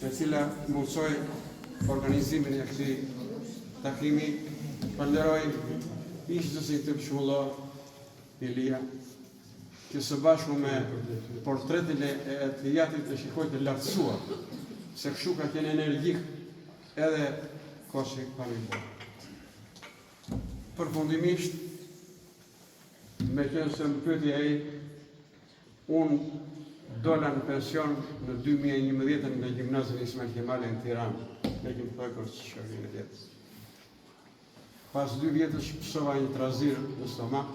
e cila mundsoi organizimin e këtij takimi. Falenderoj ish-zësit të Pshullo, Ilia, që së bashku me portretin e të jatit të shikoj të lartësuar, se kështu ka qenë energjik edhe Koshi Pamimbo. Përfundimisht, me qenë se më pyeti ai, unë dola në pension në 2011 në gjimnazin Ismail Kemali në Tiranë, me këmë thoi për shoqërinë e jetës. Pas 2 vjetësh pësova një trazir në stomak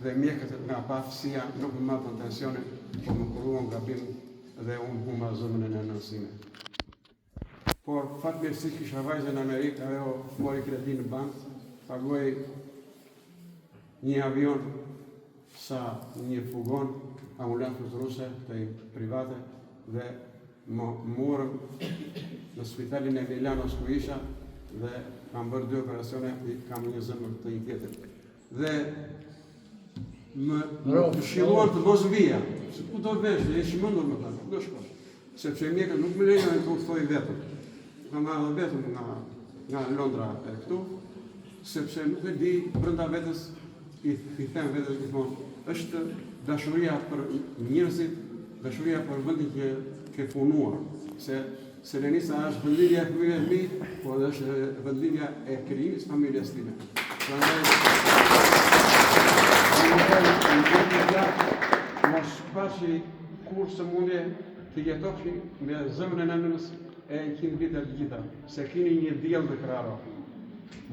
dhe mjekët nga pafësia nuk më matën tensionin, po më kuruan gabim dhe unë huma zëmën e nënësime. Por fatmirësisht kisha vajzën në Amerikë, ajo mori kredi në bankë, paguaj një avion sa një fugon ambulancës ruse të private dhe më morëm në spitalin e Milanos ku isha dhe kam bërë 2 operacione, kam një zëmër të një tjetër. Dhe më shiluan të mos vija, se ku do vesh, dhe ishi mëndur më thanë, ku do shkosh, sepse mjekët nuk më lejojnë të udhtoj vetëm. Kam marrë vetëm nga Londra e këtu, sepse nuk e di brenda vetes, i them vetes gjithmonë, është dashuria për njerëzit, dashuria për vendin që ke punuar, se Selenisa është vendlinja e fëmijëve mi, po edhe është vendlinja e krijimit të familjes time. Prandaj mos pashi kur së mundje të jetofshi me zëmën e nënës e 100 vite të gjitha, se kini një diell të kraro.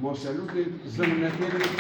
Mos e lutni zëmën e tjetrit.